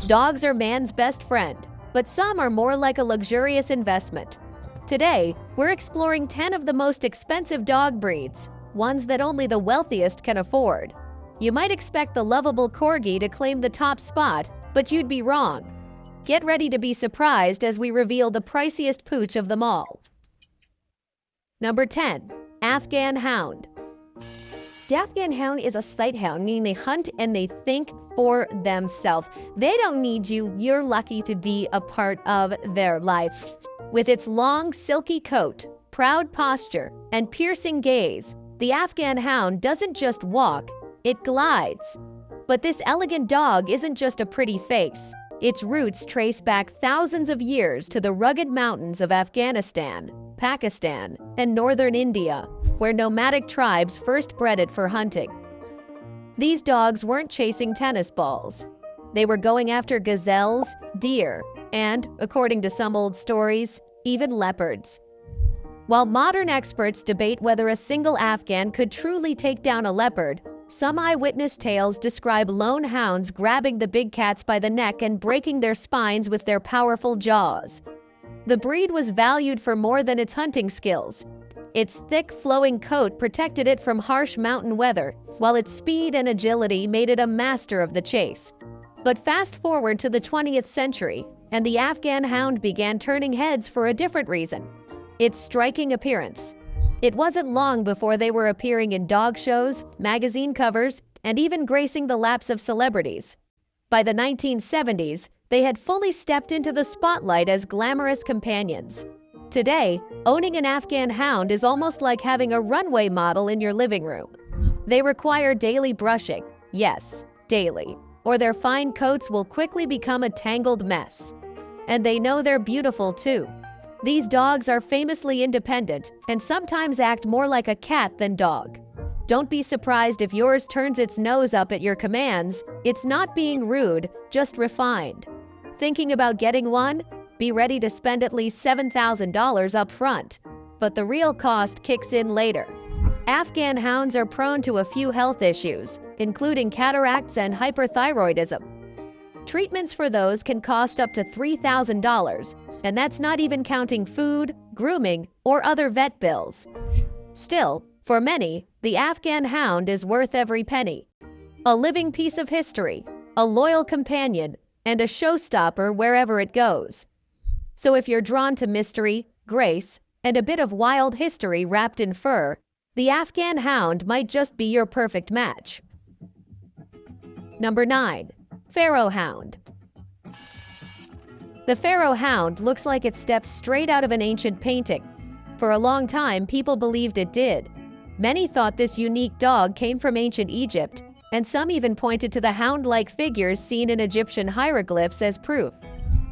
Dogs are man's best friend, but some are more like a luxurious investment. Today, we're exploring 10 of the most expensive dog breeds, ones that only the wealthiest can afford. You might expect the lovable corgi to claim the top spot, but you'd be wrong. Get ready to be surprised as we reveal the priciest pooch of them all. Number 10. Afghan Hound. The Afghan Hound is a sight hound, meaning they hunt and they think for themselves. They don't need you, you're lucky to be a part of their life. With its long, silky coat, proud posture, and piercing gaze, the Afghan Hound doesn't just walk, it glides. But this elegant dog isn't just a pretty face. Its roots trace back thousands of years to the rugged mountains of Afghanistan, Pakistan, and northern India, where nomadic tribes first bred it for hunting. These dogs weren't chasing tennis balls. They were going after gazelles, deer, and, according to some old stories, even leopards. While modern experts debate whether a single Afghan could truly take down a leopard, some eyewitness tales describe lone hounds grabbing the big cats by the neck and breaking their spines with their powerful jaws. The breed was valued for more than its hunting skills. Its thick, flowing coat protected it from harsh mountain weather, while its speed and agility made it a master of the chase. But fast forward to the 20th century, and the Afghan Hound began turning heads for a different reason: its striking appearance. It wasn't long before they were appearing in dog shows, magazine covers, and even gracing the laps of celebrities. By the 1970s, they had fully stepped into the spotlight as glamorous companions. Today, owning an Afghan Hound is almost like having a runway model in your living room. They require daily brushing, yes, daily, or their fine coats will quickly become a tangled mess. And they know they're beautiful too. These dogs are famously independent and sometimes act more like a cat than dog. Don't be surprised if yours turns its nose up at your commands. It's not being rude, just refined. Thinking about getting one? Be ready to spend at least $7,000 up front. But the real cost kicks in later. Afghan Hounds are prone to a few health issues, including cataracts and hyperthyroidism. Treatments for those can cost up to $3,000, and that's not even counting food, grooming, or other vet bills. Still, for many, the Afghan Hound is worth every penny. A living piece of history, a loyal companion, and a showstopper wherever it goes. So if you're drawn to mystery, grace, and a bit of wild history wrapped in fur, the Afghan Hound might just be your perfect match. Number 9. Pharaoh Hound. The Pharaoh Hound looks like it stepped straight out of an ancient painting. For a long time, people believed it did. Many thought this unique dog came from ancient Egypt, and some even pointed to the hound-like figures seen in Egyptian hieroglyphs as proof.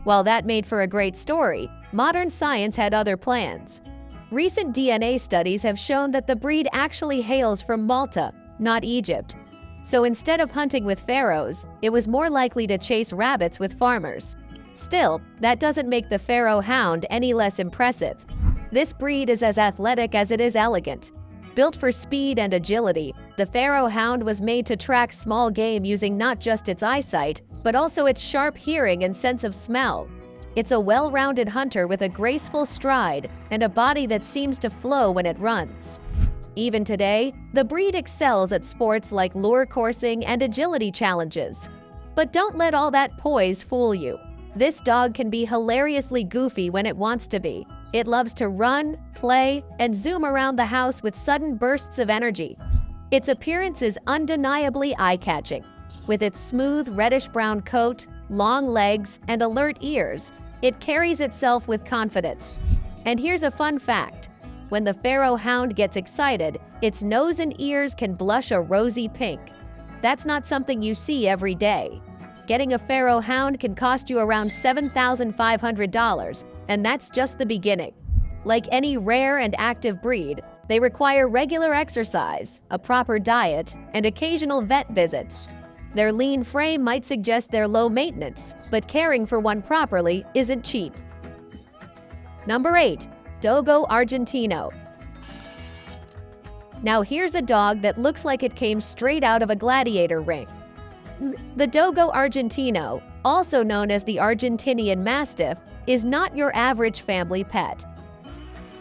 While that made for a great story, modern science had other plans. Recent DNA studies have shown that the breed actually hails from Malta, not Egypt. So instead of hunting with pharaohs, it was more likely to chase rabbits with farmers. Still, that doesn't make the Pharaoh Hound any less impressive. This breed is as athletic as it is elegant. Built for speed and agility, the Pharaoh Hound was made to track small game using not just its eyesight, but also its sharp hearing and sense of smell. It's a well-rounded hunter with a graceful stride and a body that seems to flow when it runs. Even today, the breed excels at sports like lure coursing and agility challenges. But don't let all that poise fool you. This dog can be hilariously goofy when it wants to be. It loves to run, play, and zoom around the house with sudden bursts of energy. Its appearance is undeniably eye-catching. With its smooth reddish-brown coat, long legs, and alert ears, it carries itself with confidence. And here's a fun fact. When the Pharaoh Hound gets excited, its nose and ears can blush a rosy pink. That's not something you see every day. Getting a Pharaoh Hound can cost you around $7,500, and that's just the beginning. Like any rare and active breed, they require regular exercise, a proper diet, and occasional vet visits. Their lean frame might suggest they're low maintenance, but caring for one properly isn't cheap. Number 8. Dogo Argentino. Now here's a dog that looks like it came straight out of a gladiator ring. The Dogo Argentino, also known as the Argentinian Mastiff, is not your average family pet.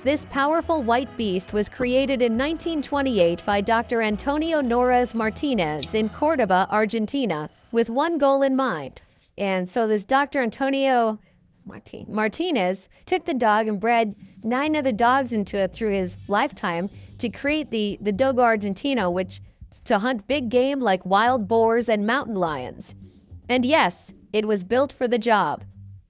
This powerful white beast was created in 1928 by Dr. Antonio Norres Martinez in Cordoba, Argentina, with one goal in mind. And so this Dr. Antonio Martinez took the dog and bred 9 other dogs into it through his lifetime to create the Dogo Argentino, which to hunt big game like wild boars and mountain lions. And yes, it was built for the job.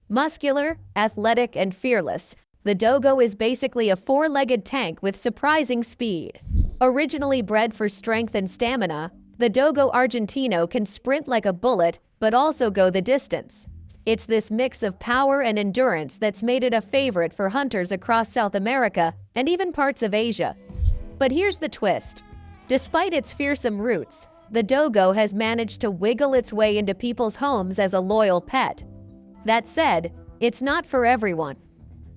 Muscular, athletic, and fearless, the Dogo is basically a 4-legged tank with surprising speed. Originally bred for strength and stamina, the Dogo Argentino can sprint like a bullet but also go the distance. It's this mix of power and endurance that's made it a favorite for hunters across South America and even parts of Asia. But here's the twist. Despite its fearsome roots, the Dogo has managed to wiggle its way into people's homes as a loyal pet. That said, it's not for everyone.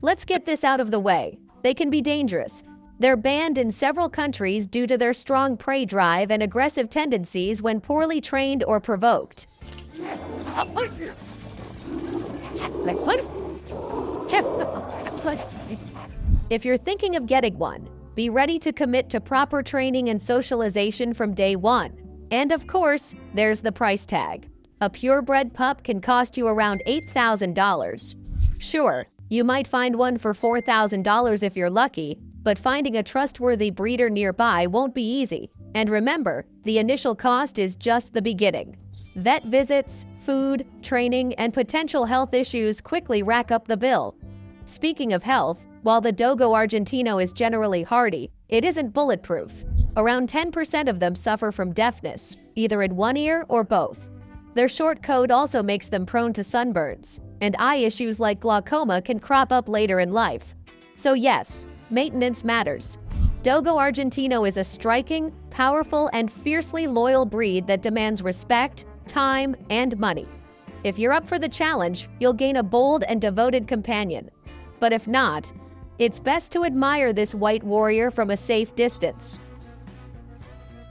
Let's get this out of the way. They can be dangerous. They're banned in several countries due to their strong prey drive and aggressive tendencies when poorly trained or provoked. If you're thinking of getting one, be ready to commit to proper training and socialization from day one. And of course, there's the price tag. A purebred pup can cost you around $8,000. Sure, you might find one for $4,000 if you're lucky, but finding a trustworthy breeder nearby won't be easy. And remember, the initial cost is just the beginning. Vet visits, food, training, and potential health issues quickly rack up the bill. Speaking of health, while the Dogo Argentino is generally hardy, it isn't bulletproof. Around 10% of them suffer from deafness, either in one ear or both. Their short coat also makes them prone to sunburns, and eye issues like glaucoma can crop up later in life. So yes, maintenance matters. Dogo Argentino is a striking, powerful, and fiercely loyal breed that demands respect, time, and money. If you're up for the challenge, you'll gain a bold and devoted companion. But if not, it's best to admire this white warrior from a safe distance.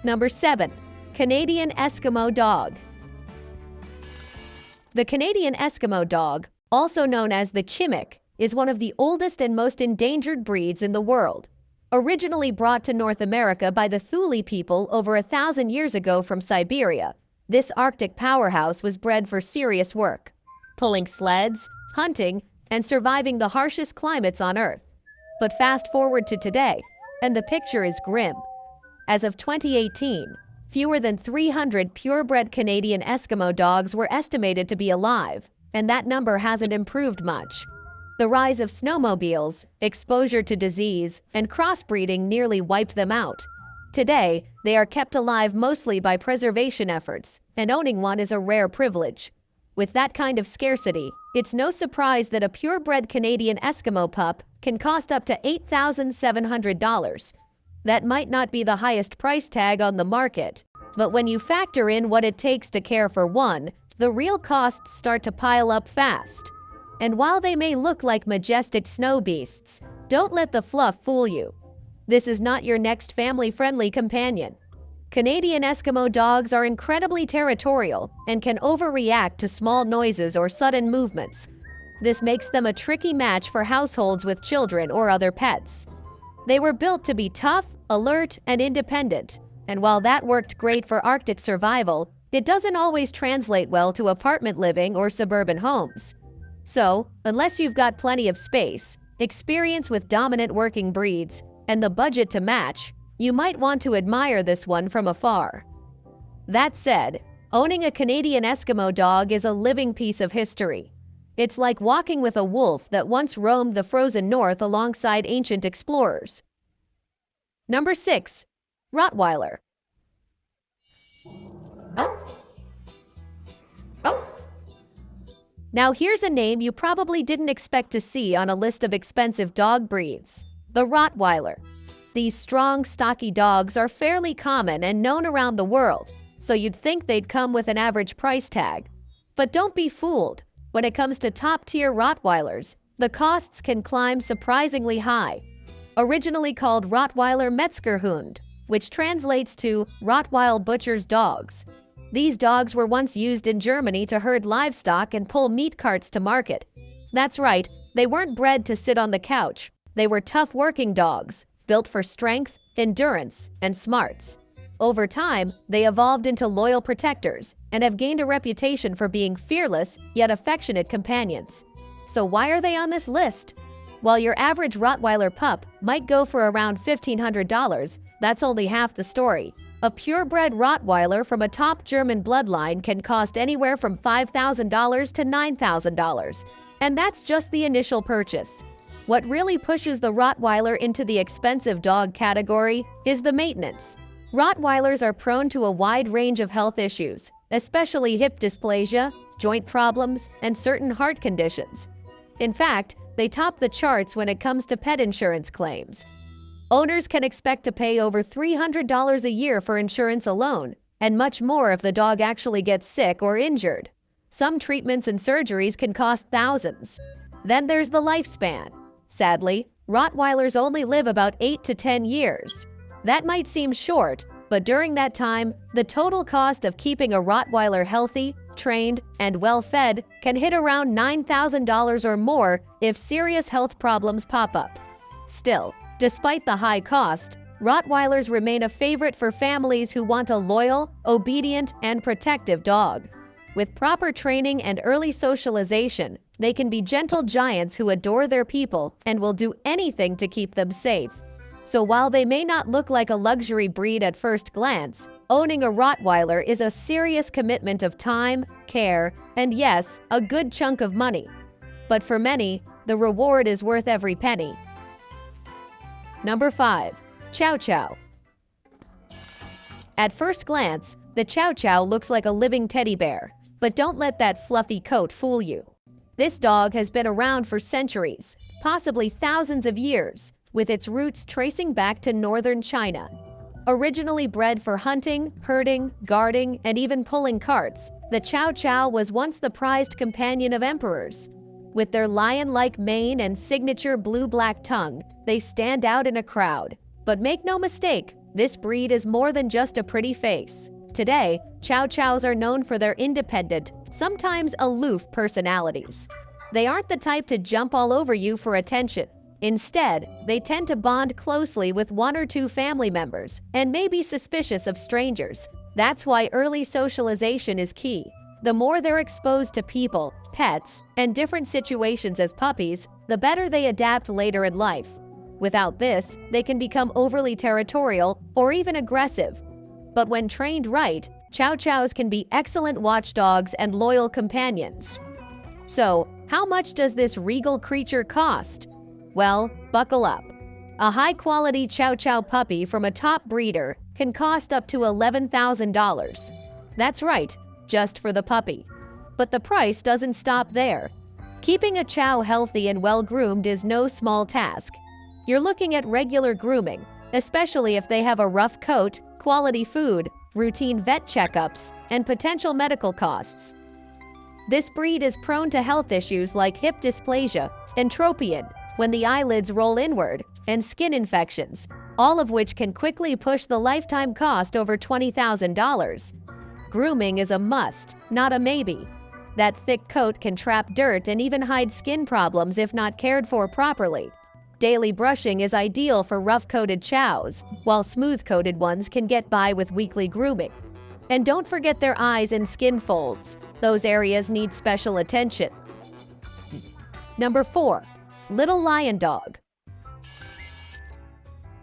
Number 7. Canadian Eskimo Dog. The Canadian Eskimo dog, also known as the Chimik, is one of the oldest and most endangered breeds in the world. Originally brought to North America by the Thule people over 1,000 years ago from Siberia, this Arctic powerhouse was bred for serious work, pulling sleds, hunting, and surviving the harshest climates on Earth. But fast forward to today, and the picture is grim. As of 2018, fewer than 300 purebred Canadian Eskimo dogs were estimated to be alive, and that number hasn't improved much. The rise of snowmobiles, exposure to disease, and crossbreeding nearly wiped them out. Today, they are kept alive mostly by preservation efforts, and owning one is a rare privilege. With that kind of scarcity, it's no surprise that a purebred Canadian Eskimo pup can cost up to $8,700. That might not be the highest price tag on the market, but when you factor in what it takes to care for one, the real costs start to pile up fast. And while they may look like majestic snow beasts, don't let the fluff fool you. This is not your next family-friendly companion. Canadian Eskimo dogs are incredibly territorial and can overreact to small noises or sudden movements. This makes them a tricky match for households with children or other pets. They were built to be tough, alert, and independent, and while that worked great for Arctic survival, it doesn't always translate well to apartment living or suburban homes. So, unless you've got plenty of space, experience with dominant working breeds, and the budget to match, you might want to admire this one from afar. That said, owning a Canadian Eskimo dog is a living piece of history. It's like walking with a wolf that once roamed the frozen north alongside ancient explorers. Number 6. Rottweiler. Now here's a name you probably didn't expect to see on a list of expensive dog breeds. The Rottweiler. These strong, stocky dogs are fairly common and known around the world, so you'd think they'd come with an average price tag. But don't be fooled. When it comes to top-tier Rottweilers, the costs can climb surprisingly high. Originally called Rottweiler Metzgerhund, which translates to Rottweil butcher's dogs, These dogs were once used in Germany to herd livestock and pull meat carts to market. That's right, they weren't bred to sit on the couch. They were tough working dogs, built for strength, endurance, and smarts. Over time, they evolved into loyal protectors and have gained a reputation for being fearless yet affectionate companions. So why are they on this list? While your average Rottweiler pup might go for around $1,500, that's only half the story. A purebred Rottweiler from a top German bloodline can cost anywhere from $5,000 to $9,000. And that's just the initial purchase. What really pushes the Rottweiler into the expensive dog category is the maintenance. Rottweilers are prone to a wide range of health issues, especially hip dysplasia, joint problems, and certain heart conditions. In fact, they top the charts when it comes to pet insurance claims. Owners can expect to pay over $300 a year for insurance alone, and much more if the dog actually gets sick or injured. Some treatments and surgeries can cost thousands. Then there's the lifespan. Sadly, Rottweilers only live about 8 to 10 years. That might seem short, but during that time, the total cost of keeping a Rottweiler healthy, trained, and well-fed can hit around $9,000 or more if serious health problems pop up. Still, despite the high cost, Rottweilers remain a favorite for families who want a loyal, obedient, and protective dog. With proper training and early socialization, they can be gentle giants who adore their people and will do anything to keep them safe. So while they may not look like a luxury breed at first glance, owning a Rottweiler is a serious commitment of time, care, and yes, a good chunk of money. But for many, the reward is worth every penny. Number 5. Chow Chow. At first glance, the Chow Chow looks like a living teddy bear, but don't let that fluffy coat fool you. This dog has been around for centuries, possibly thousands of years, with its roots tracing back to northern China. Originally bred for hunting, herding, guarding, and even pulling carts, the Chow Chow was once the prized companion of emperors. With their lion-like mane and signature blue-black tongue, they stand out in a crowd. But make no mistake, this breed is more than just a pretty face. Today, Chow Chows are known for their independent, sometimes aloof personalities. They aren't the type to jump all over you for attention. Instead, they tend to bond closely with one or two family members and may be suspicious of strangers. That's why early socialization is key. The more they're exposed to people, pets, and different situations as puppies, the better they adapt later in life. Without this, they can become overly territorial or even aggressive. But when trained right, Chow Chows can be excellent watchdogs and loyal companions. So, how much does this regal creature cost? Well, buckle up. A high-quality Chow Chow puppy from a top breeder can cost up to $11,000. That's right, just for the puppy. But the price doesn't stop there. Keeping a Chow healthy and well-groomed is no small task. You're looking at regular grooming, especially if they have a rough coat, quality food, routine vet checkups, and potential medical costs. This breed is prone to health issues like hip dysplasia, entropion, when the eyelids roll inward, and skin infections, all of which can quickly push the lifetime cost over $20,000. Grooming is a must, not a maybe. That thick coat can trap dirt and even hide skin problems if not cared for properly. Daily brushing is ideal for rough-coated chows, while smooth-coated ones can get by with weekly grooming. And don't forget their eyes and skin folds. Those areas need special attention. Number 4. Little Lion Dog.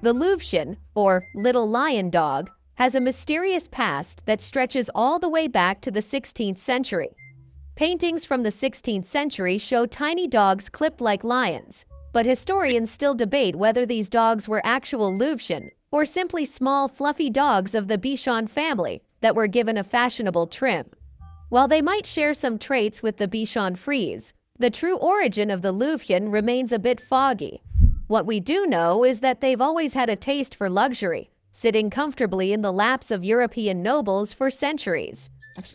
The Louvetian, or Little Lion Dog, has a mysterious past that stretches all the way back to the 16th century. Paintings from the 16th century show tiny dogs clipped like lions, but historians still debate whether these dogs were actual Louvetian or simply small, fluffy dogs of the Bichon family that were given a fashionable trim. While they might share some traits with the Bichon Frise, the true origin of the Louvetian remains a bit foggy. What we do know is that they've always had a taste for luxury, sitting comfortably in the laps of European nobles for centuries.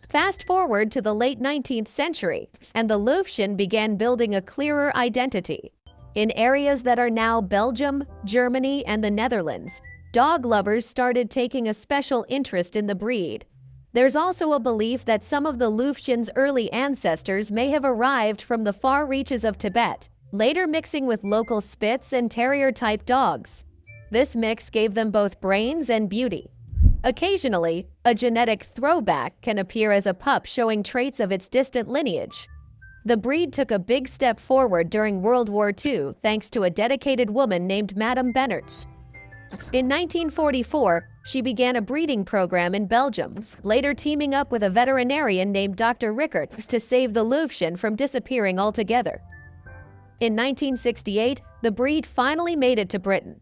Fast forward to the late 19th century, and the Louvetian began building a clearer identity. In areas that are now Belgium, Germany, and the Netherlands, dog lovers started taking a special interest in the breed. There's also a belief that some of the Luftian's early ancestors may have arrived from the far reaches of Tibet, later mixing with local Spitz and Terrier-type dogs. This mix gave them both brains and beauty. Occasionally, a genetic throwback can appear as a pup showing traits of its distant lineage. The breed took a big step forward during World War II thanks to a dedicated woman named Madame Bennertz. In 1944, she began a breeding program in Belgium, later teaming up with a veterinarian named Dr. Rickert to save the Luftian from disappearing altogether. In 1968, the breed finally made it to Britain.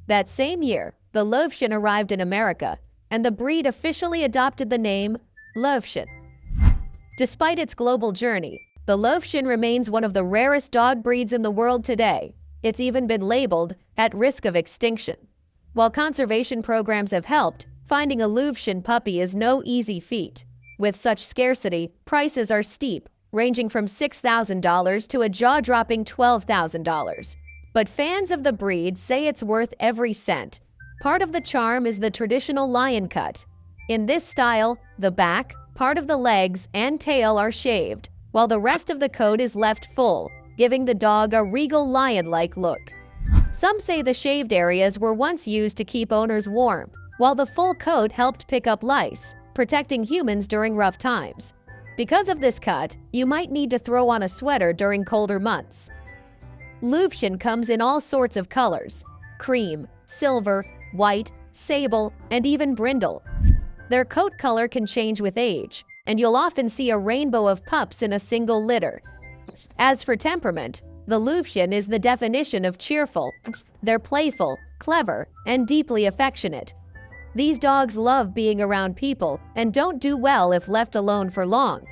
That same year, the Luftian arrived in America, and the breed officially adopted the name Luftian. Despite its global journey, the Luftian remains one of the rarest dog breeds in the world today. It's even been labeled at risk of extinction. While conservation programs have helped, finding a Luftian puppy is no easy feat. With such scarcity, prices are steep, ranging from $6,000 to a jaw-dropping $12,000. But fans of the breed say it's worth every cent. Part of the charm is the traditional lion cut. In this style, the back, part of the legs, and tail are shaved, while the rest of the coat is left full, giving the dog a regal lion-like look. Some say the shaved areas were once used to keep owners warm, while the full coat helped pick up lice, protecting humans during rough times. Because of this cut, you might need to throw on a sweater during colder months. Luftian comes in all sorts of colors: cream, silver, white, sable, and even brindle. Their coat color can change with age, and you'll often see a rainbow of pups in a single litter. As for temperament, the Luftian is the definition of cheerful. They're playful, clever, and deeply affectionate. These dogs love being around people and don't do well if left alone for long.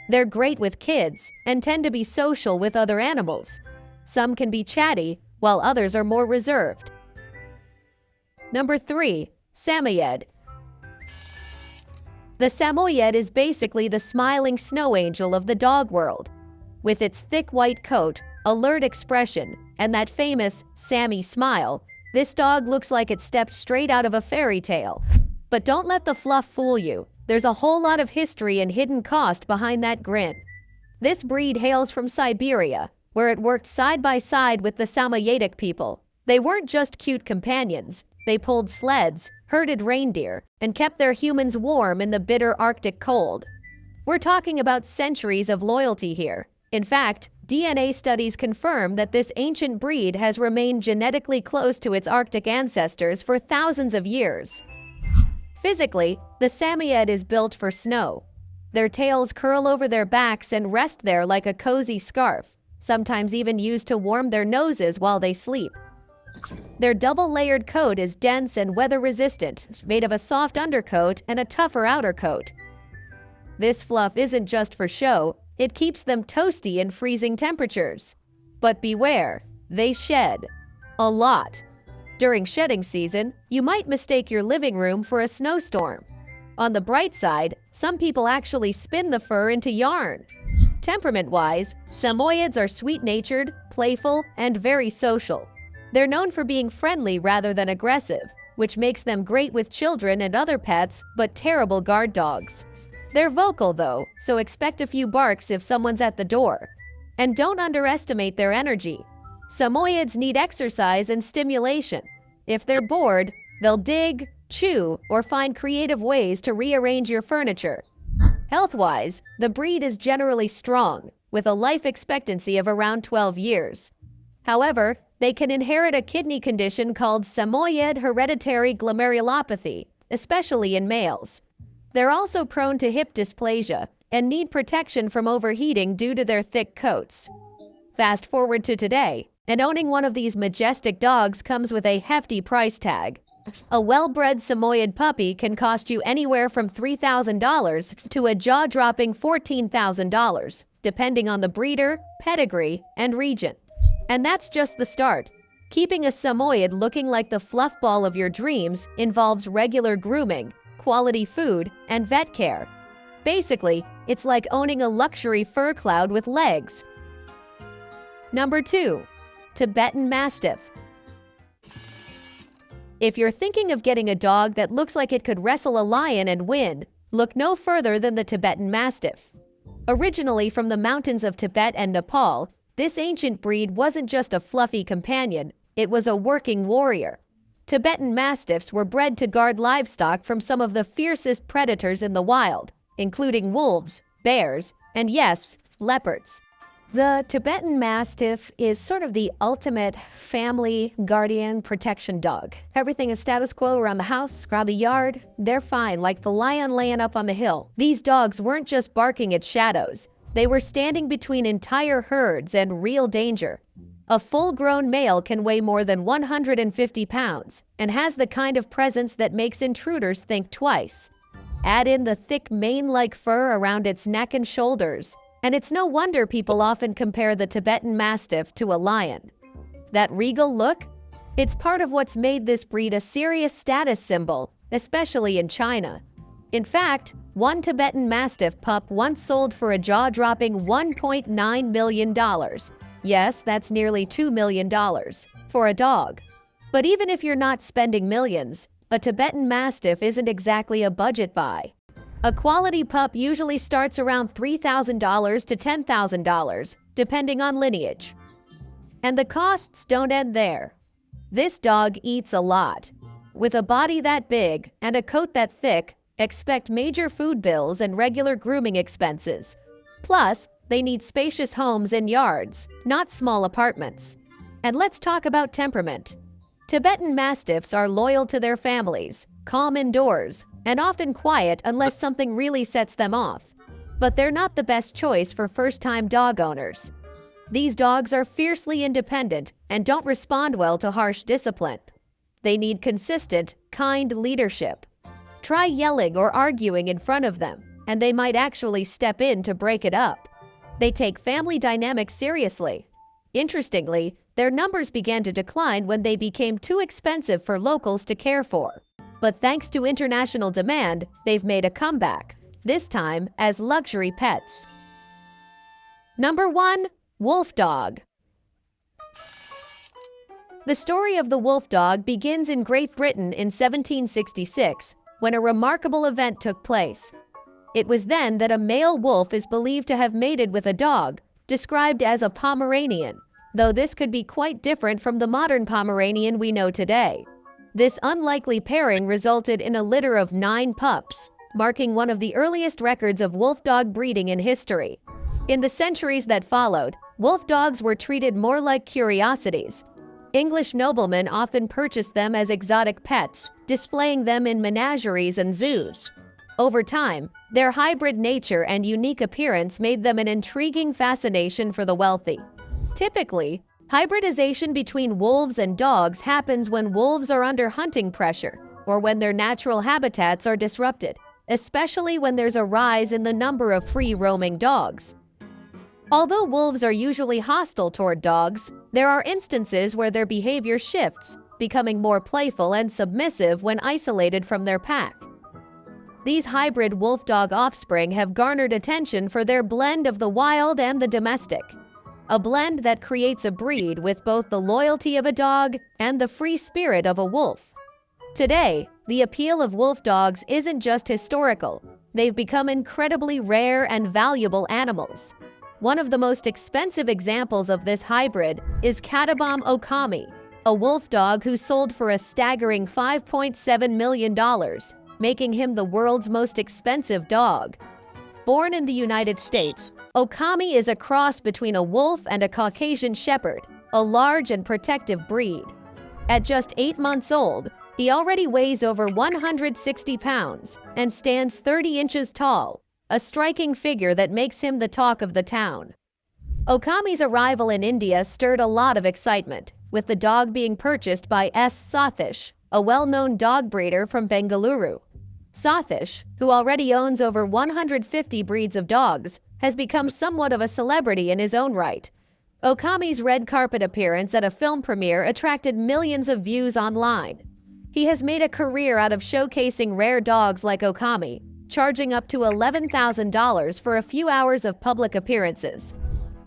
They're great with kids and tend to be social with other animals. Some can be chatty, while others are more reserved. Number 3. Samoyed. The Samoyed is basically the smiling snow angel of the dog world. With its thick white coat, alert expression, and that famous Sammy smile, this dog looks like it stepped straight out of a fairy tale. But don't let the fluff fool you. There's a whole lot of history and hidden cost behind that grin. This breed hails from Siberia, where it worked side by side with the Samoyedic people. They weren't just cute companions. They pulled sleds, herded reindeer, and kept their humans warm in the bitter Arctic cold. We're talking about centuries of loyalty here. In fact, DNA studies confirm that this ancient breed has remained genetically close to its Arctic ancestors for thousands of years. Physically, the Samoyed is built for snow. Their tails curl over their backs and rest there like a cozy scarf, sometimes even used to warm their noses while they sleep. Their double-layered coat is dense and weather-resistant, made of a soft undercoat and a tougher outer coat. This fluff isn't just for show, it keeps them toasty in freezing temperatures. But beware, they shed. A lot. During shedding season, you might mistake your living room for a snowstorm. On the bright side, some people actually spin the fur into yarn. Temperament-wise, Samoyeds are sweet-natured, playful, and very social. They're known for being friendly rather than aggressive, which makes them great with children and other pets, but terrible guard dogs. They're vocal though, so expect a few barks if someone's at the door. And don't underestimate their energy. Samoyeds need exercise and stimulation. If they're bored, they'll dig, chew, or find creative ways to rearrange your furniture. Health-wise, the breed is generally strong, with a life expectancy of around 12 years. However, they can inherit a kidney condition called Samoyed hereditary glomerulopathy, especially in males. They're also prone to hip dysplasia and need protection from overheating due to their thick coats. Fast forward to today, and owning one of these majestic dogs comes with a hefty price tag. A well-bred Samoyed puppy can cost you anywhere from $3,000 to a jaw-dropping $14,000, depending on the breeder, pedigree, and region. And that's just the start. Keeping a Samoyed looking like the fluff ball of your dreams involves regular grooming, quality food, and vet care. Basically, it's like owning a luxury fur cloud with legs. Number 2. Tibetan Mastiff. If you're thinking of getting a dog that looks like it could wrestle a lion and win, Look no further than the Tibetan Mastiff. Originally from the mountains of Tibet and Nepal, this ancient breed wasn't just a fluffy companion, it was a working warrior. Tibetan Mastiffs were bred to guard livestock from some of the fiercest predators in the wild, including wolves, bears, and yes, leopards. The Tibetan Mastiff is sort of the ultimate family guardian protection dog. Everything is status quo around the house, around the yard. They're fine, like the lion laying up on the hill. These dogs weren't just barking at shadows. They were standing between entire herds and real danger. A full-grown male can weigh more than 150 pounds and has the kind of presence that makes intruders think twice. Add in the thick mane-like fur around its neck and shoulders, and it's no wonder people often compare the Tibetan Mastiff to a lion. That regal look? It's part of what's made this breed a serious status symbol, especially in China. In fact, one Tibetan Mastiff pup once sold for a jaw-dropping $1.9 million. Yes, that's nearly $2 million for a dog. But even if you're not spending millions, a Tibetan Mastiff isn't exactly a budget buy. A quality pup usually starts around $3,000 to $10,000, depending on lineage. And the costs don't end there. This dog eats a lot. With a body that big and a coat that thick, expect major food bills and regular grooming expenses. Plus, they need spacious homes and yards, not small apartments. And let's talk about temperament. Tibetan Mastiffs are loyal to their families, calm indoors, and often quiet unless something really sets them off. But they're not the best choice for first-time dog owners. These dogs are fiercely independent and don't respond well to harsh discipline. They need consistent, kind leadership. Try yelling or arguing in front of them, and they might actually step in to break it up. They take family dynamics seriously. Interestingly, their numbers began to decline when they became too expensive for locals to care for. But thanks to international demand, they've made a comeback, this time as luxury pets. Number 1. Wolf Dog. The story of the wolf dog begins in Great Britain in 1766, when a remarkable event took place. It was then that a male wolf is believed to have mated with a dog, described as a Pomeranian, though this could be quite different from the modern Pomeranian we know today. This unlikely pairing resulted in a litter of 9 pups, marking one of the earliest records of wolf dog breeding in history. In the centuries that followed, wolf dogs were treated more like curiosities. English noblemen often purchased them as exotic pets, displaying them in menageries and zoos. Over time, their hybrid nature and unique appearance made them an intriguing fascination for the wealthy. Typically, hybridization between wolves and dogs happens when wolves are under hunting pressure or when their natural habitats are disrupted, especially when there's a rise in the number of free-roaming dogs. Although wolves are usually hostile toward dogs, there are instances where their behavior shifts, becoming more playful and submissive when isolated from their pack. These hybrid wolf dog offspring have garnered attention for their blend of the wild and the domestic. A blend that creates a breed with both the loyalty of a dog and the free spirit of a wolf. Today, the appeal of wolf dogs isn't just historical. They've become incredibly rare and valuable animals. One of the most expensive examples of this hybrid is Catabom Okami, a wolf dog who sold for a staggering $5.7 million, making him the world's most expensive dog. Born in the United States, Okami is a cross between a wolf and a Caucasian shepherd, a large and protective breed. At just 8 months old, he already weighs over 160 pounds and stands 30 inches tall, a striking figure that makes him the talk of the town. Okami's arrival in India stirred a lot of excitement, with the dog being purchased by S. Sathish, a well-known dog breeder from Bengaluru. Sathish, who already owns over 150 breeds of dogs, has become somewhat of a celebrity in his own right. Okami's red carpet appearance at a film premiere attracted millions of views online. He has made a career out of showcasing rare dogs like Okami, charging up to $11,000 for a few hours of public appearances.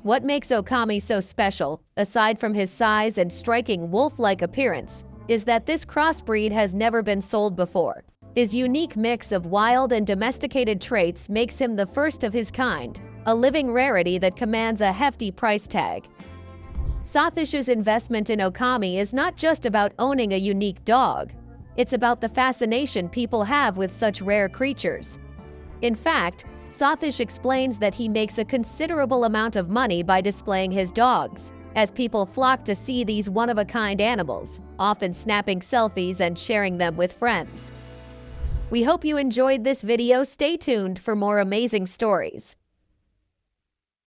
What makes Okami so special, aside from his size and striking wolf-like appearance, is that this crossbreed has never been sold before. His unique mix of wild and domesticated traits makes him the first of his kind, a living rarity that commands a hefty price tag. Sathish's investment in Okami is not just about owning a unique dog. It's about the fascination people have with such rare creatures. In fact, Sathish explains that he makes a considerable amount of money by displaying his dogs, as people flock to see these one-of-a-kind animals, often snapping selfies and sharing them with friends. We hope you enjoyed this video. Stay tuned for more amazing stories.